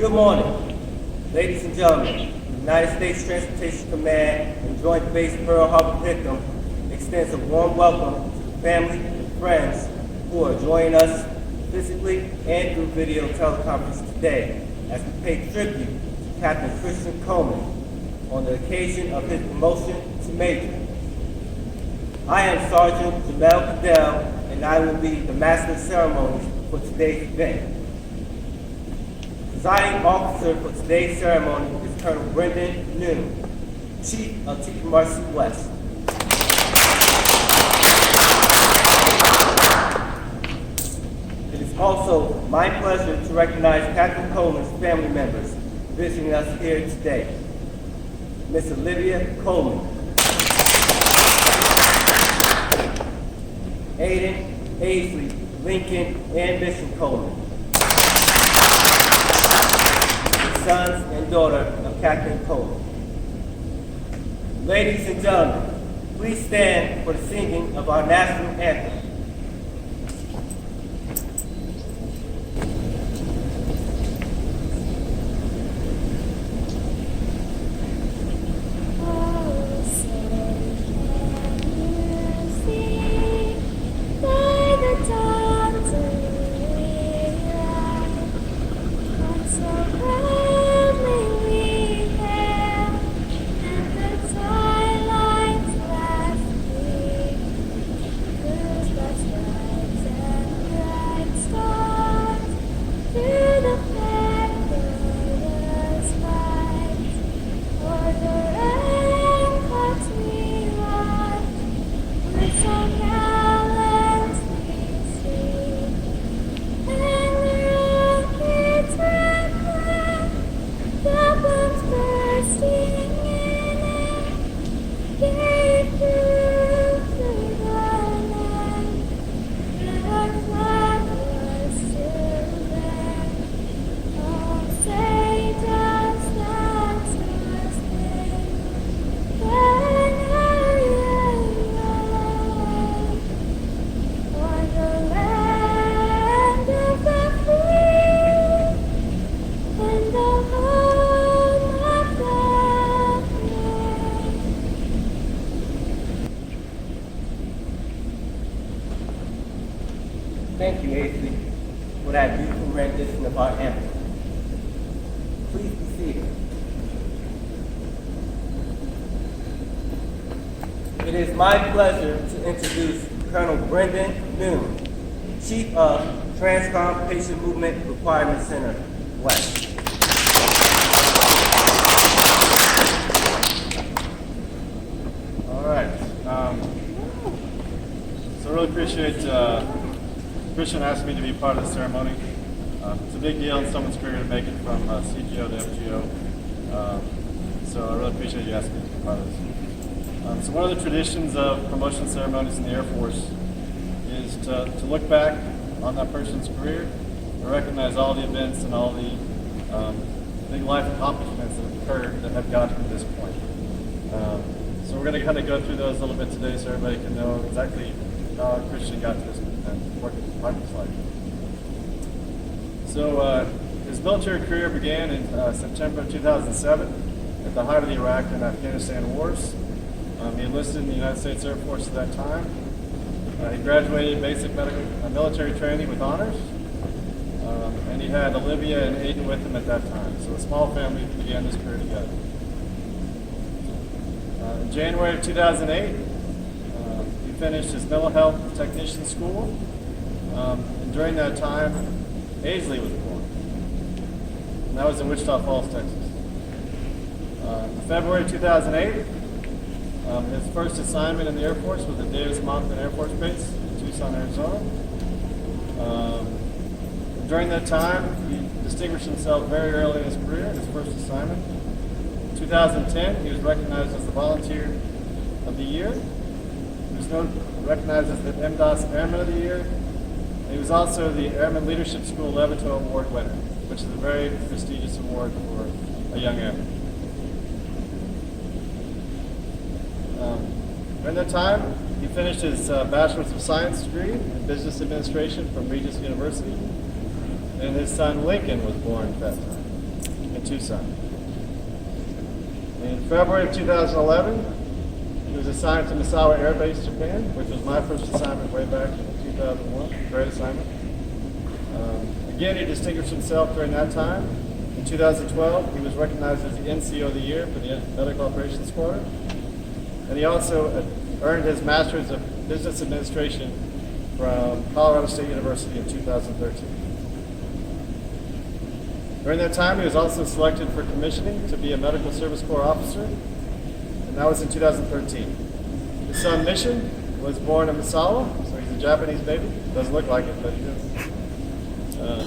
Good morning, ladies and gentlemen. The United States Transportation Command and Joint Base Pearl Harbor Hickam extends a warm welcome to the family and friends who are joining us physically and through video teleconference today as we pay tribute to Captain Christian Coleman on the occasion of his promotion to Major. I am Sergeant Jamel Cadell, and I will be the Master of Ceremonies for today's event. Presiding officer for today's ceremony is Colonel Brendan Noon, Chief of TPMRC West. It is also my pleasure to recognize Captain Coleman's family members visiting us here today. Miss Olivia Coleman, Aiden, Aisley, Lincoln, and Mission Coleman, sons and daughter of Captain Coleman. Ladies and gentlemen, please stand for the singing of our national anthem. Thank you, Aisley, for that beautiful rendition of our anthem. Please be seated. It is my pleasure to introduce Colonel Brendan Noon, Chief of Transcom Patient Movement Requirement Center, West. All right. So I really appreciate Christian asked me to be part of the ceremony. It's a big deal in someone's career to make it from CGO to FGO. So I really appreciate you asking me to be part of this. So one of the traditions of promotion ceremonies in the Air Force is to look back on that person's career and recognize all the events and all the big life accomplishments that have occurred that have gotten to this point. So we're going to kind of go through those a little bit today so everybody can know exactly how Christian got to this point and what his life was like. So his military career began in September 2007 at the height of the Iraq and Afghanistan wars. He enlisted in the United States Air Force at that time. He graduated basic military training with honors, and he had Olivia and Aiden with him at that time. So a small family began this career together. In January of 2008, he finished his mental health technician school, and during that time, Aisley was born. And that was in Wichita Falls, Texas. In February 2008, his first assignment in the Air Force was at Davis-Monthan Air Force Base in Tucson, Arizona. During that time, he distinguished himself very early in his career, his first assignment. In 2010, he was recognized as the Volunteer of the Year. He was recognized as the MDOS Airman of the Year. And he was also the Airman Leadership School Levito Award winner, which is a very prestigious award for a young airman. During that time, he finished his Bachelor's of Science degree in Business Administration from Regis University, and his son Lincoln was born at that time. Tucson. In February of 2011, he was assigned to Misawa Air Base, Japan, which was my first assignment way back in 2001. Great assignment. Again, he distinguished himself during that time. In 2012, he was recognized as the NCO of the Year for the Medical Operations Squadron. And he also earned his Master's of Business Administration from Colorado State University in 2013. During that time, he was also selected for commissioning to be a Medical Service Corps officer, and that was in 2013. His son, Mission, was born in Misawa, so he's a Japanese baby. Doesn't look like it, but he is. So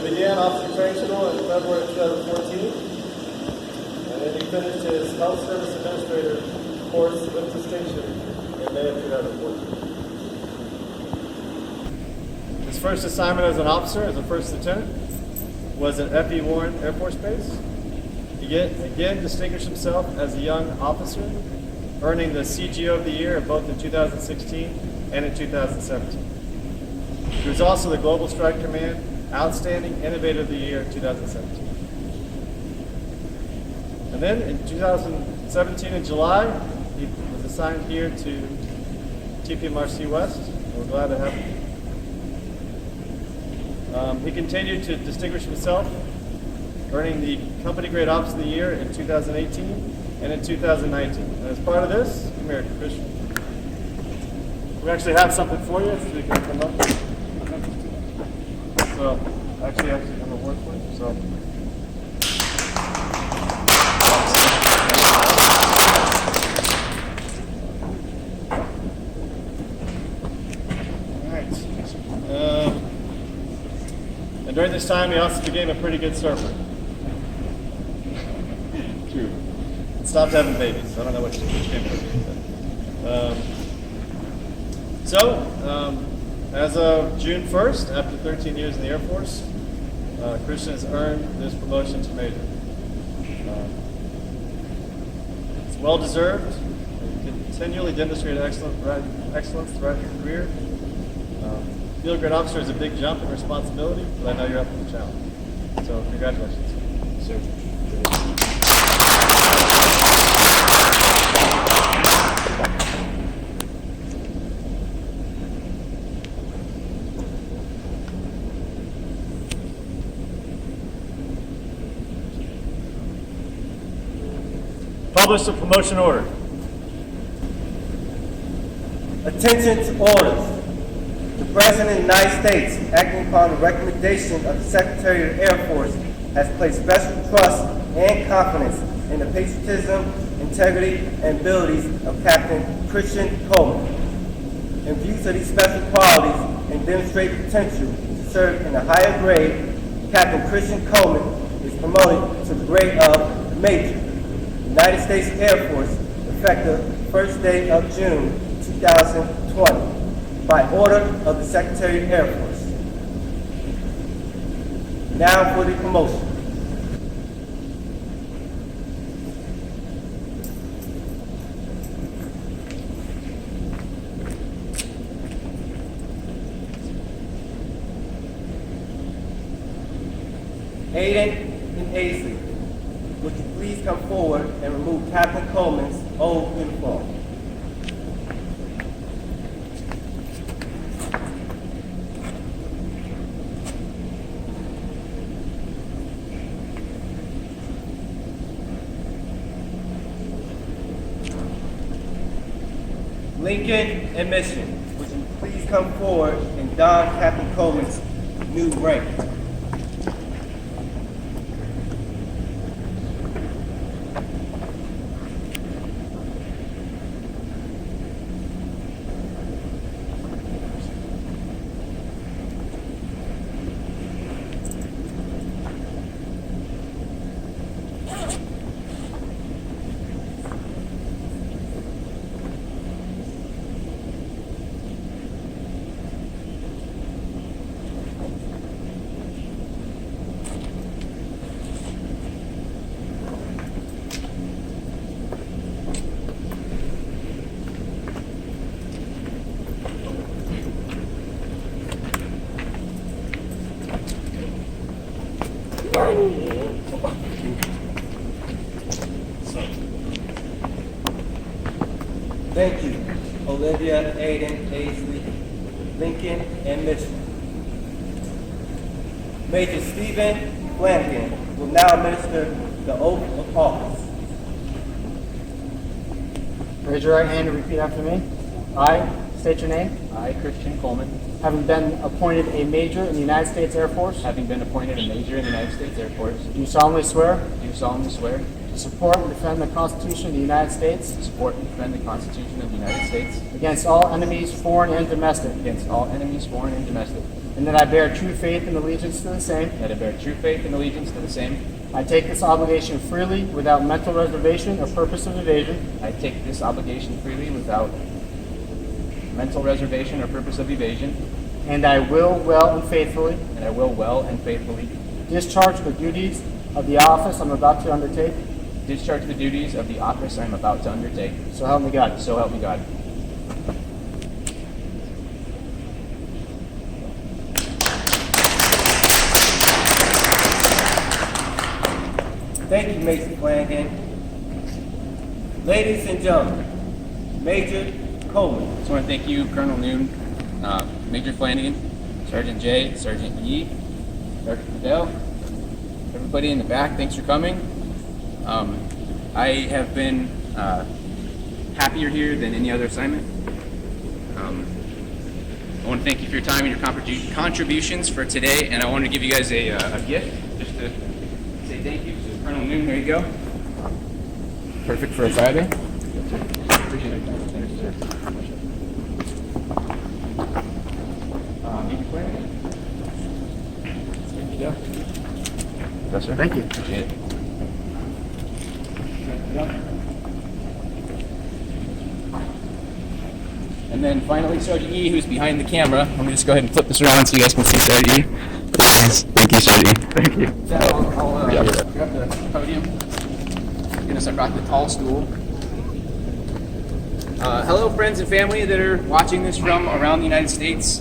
he began officer training school in February of 2014, and then he finished his Health Service Administrator course with distinction in May of 2014. His first assignment as an officer, as a first lieutenant, was at F.E. Warren Air Force Base. He again distinguished himself as a young officer, earning the CGO of the Year both in 2016 and in 2017. He was also the Global Strike Command Outstanding Innovator of the Year in 2017. And then in 2017 in July, he was assigned here to TPMRC West. We're glad to have him. He continued to distinguish himself, earning the Company Grade Officer of the Year in 2018 and in 2019. And as part of this, come here, Christian. We actually have something for you, so you can come up. So, actually have an award for you. So. And during this time, he also became a pretty good surfer. True. And stopped having babies. I don't know which came first. As of June 1st, after 13 years in the Air Force, Christian has earned this promotion to major. It's well deserved. He continually demonstrated excellence throughout your career. Field grade officer is a big jump in responsibility, but I know you're up for the challenge. So congratulations. Sure. Publish the promotion order. Attention to orders. The President of the United States, acting upon the recommendation of the Secretary of the Air Force, has placed special trust and confidence in the patriotism, integrity, and abilities of Captain Christian Coleman. In view of these special qualities and demonstrated potential to serve in a higher grade, Captain Christian Coleman is promoted to the grade of Major, United States Air Force, effective first day of June 2020. By order of the Secretary of the Air Force. Now for the promotion. Aiden and Aisley, would you please come forward and remove Captain Coleman's old uniform? Lincoln and Mission, would you please come forward and don Captain Coleman's new rank? Thank you, Olivia, Aiden, Aisley, Lincoln, and Mission. Major Stephen Flanagan will now administer the oath of office. Raise your right hand and repeat after me. I state your name. I, Christian Coleman, Having been appointed a major in the United States Air Force, having been appointed a major in the United States Air Force, do solemnly swear do solemnly swear to support and defend the Constitution of the United States to support and defend the Constitution of the United States against all enemies, foreign and domestic, against all enemies, foreign and domestic, and that I bear true faith and allegiance to the same. that I bear true faith and allegiance to the same. I take this obligation freely without mental reservation or purpose of evasion, I take this obligation freely without mental reservation or purpose of evasion, and I will well and faithfully and I will well and faithfully discharge the duties of the office I'm about to undertake. discharge the duties of the office I am about to undertake. So help me God. So help me God. Thank you, Major Flanagan. Ladies and gentlemen, Major Coleman. I just want to thank you, Colonel Noon, Major Flanagan, Sergeant J, Sergeant E, Sergeant Fidel, everybody in the back, thanks for coming. I have been happier here than any other assignment. I want to thank you for your time and your contributions for today, and I want to give you guys a gift just to say thank you. So Colonel Noon, there you go. Perfect for a Friday. Appreciate it. Thank you, sir. Major Flanagan. There you go. Yes, sir. Thank you. Appreciate it. And then finally, Sergeant E, who's behind the camera. Let me just go ahead and flip this around so you guys can see Sergeant E. Thank you, Sergeant E. Thank you. I'll grab the podium. Goodness, I brought the tall stool. Hello, friends and family that are watching this from around the United States.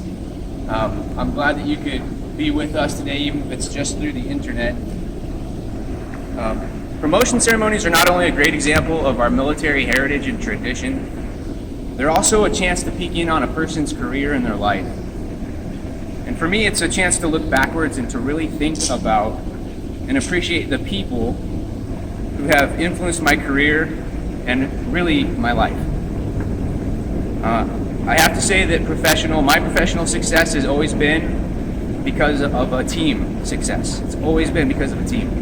I'm glad that you could be with us today, even if it's just through the internet. Promotion ceremonies are not only a great example of our military heritage and tradition, they're also a chance to peek in on a person's career and their life. And for me, it's a chance to look backwards and to really think about and appreciate the people who have influenced my career and really my life. I have to say that my professional success has always been because of a team success. It's always been because of a team.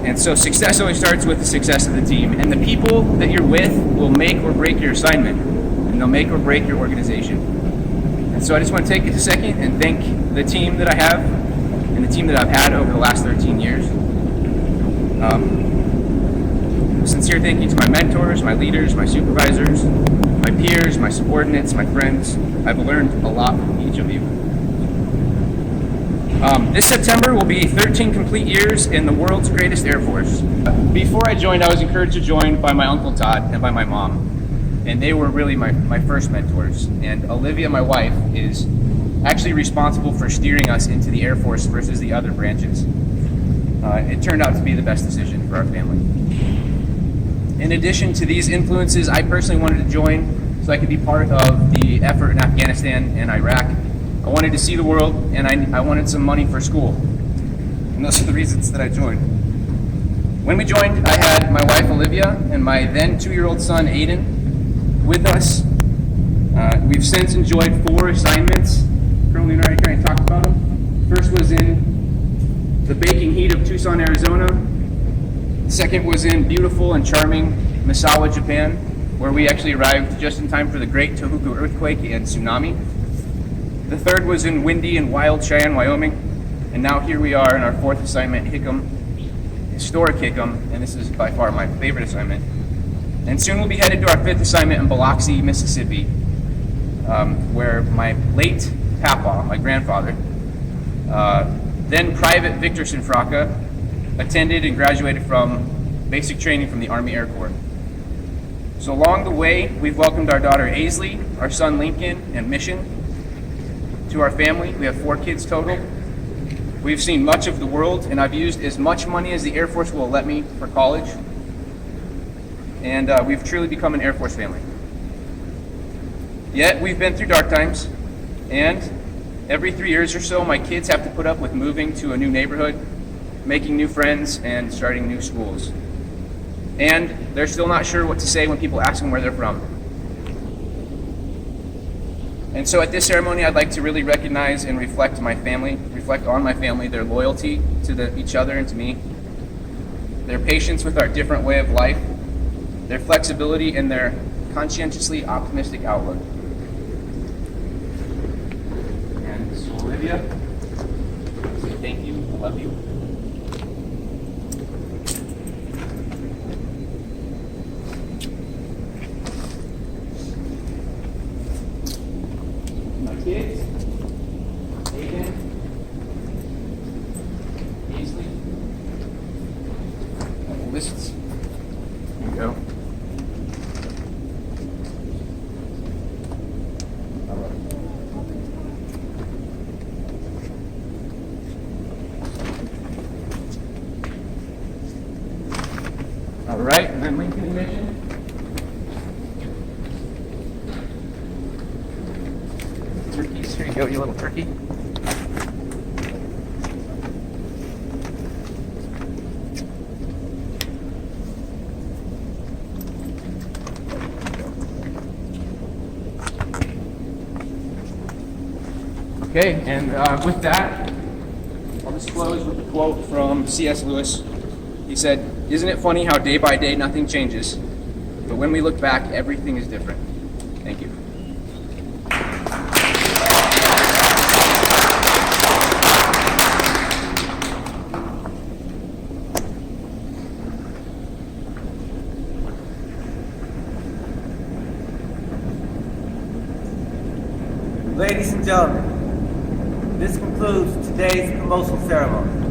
And so success always starts with the success of the team. And the people that you're with will make or break your assignment, and they'll make or break your organization. And so I just want to take a second and thank the team that I have and the team that I've had over the last 13 years. Sincere thank you to my mentors, my leaders, my supervisors, my peers, my subordinates, my friends. I've learned a lot from each of you. This September will be 13 complete years in the world's greatest Air Force. Before I joined, I was encouraged to join by my Uncle Todd and by my mom. And they were really my first mentors. And Olivia, my wife, is actually responsible for steering us into the Air Force versus the other branches. It turned out to be the best decision for our family. In addition to these influences, I personally wanted to join so I could be part of the effort in Afghanistan and Iraq. I wanted to see the world, and I wanted some money for school. And those are the reasons that I joined. When we joined, I had my wife Olivia and my then 2-year-old son Aiden with us. We've since enjoyed 4 assignments. Colonel Noon already kind of talked about them. First was in the baking heat of Tucson, Arizona. Second was in beautiful and charming Misawa, Japan, where we actually arrived just in time for the Great Tohoku earthquake and tsunami. The third was in windy and wild Cheyenne, Wyoming. And now here we are in our 4th assignment, Hickam, historic Hickam, and this is by far my favorite assignment. And soon we'll be headed to our 5th assignment in Biloxi, Mississippi, where my late papa, my grandfather, then Private Victor Sinfraka, attended and graduated from basic training from the Army Air Corps. So along the way, we've welcomed our daughter Aisley, our son Lincoln, and Mission to our family. We have 4 kids total. We've seen much of the world, and I've used as much money as the Air Force will let me for college. and we've truly become an Air Force family. Yet we've been through dark times, and every 3 years or so, my kids have to put up with moving to a new neighborhood, making new friends, and starting new schools. And they're still not sure what to say when people ask them where they're from. And so at this ceremony, I'd like to really recognize and reflect on my family, their loyalty to each other and to me, their patience with our different way of life, their flexibility, and their conscientiously optimistic outlook. And so Olivia, say thank you, I love you. My kids, Aiden, Paisley, lists. There you go. All right, and then Lincoln Mission. Turkeys, here you go, you little turkey. Okay, and with that, I'll just close with a quote from C.S. Lewis. He said, "Isn't it funny how day by day nothing changes, but when we look back, everything is different." Thank you. Ladies and gentlemen, this concludes today's promotional ceremony.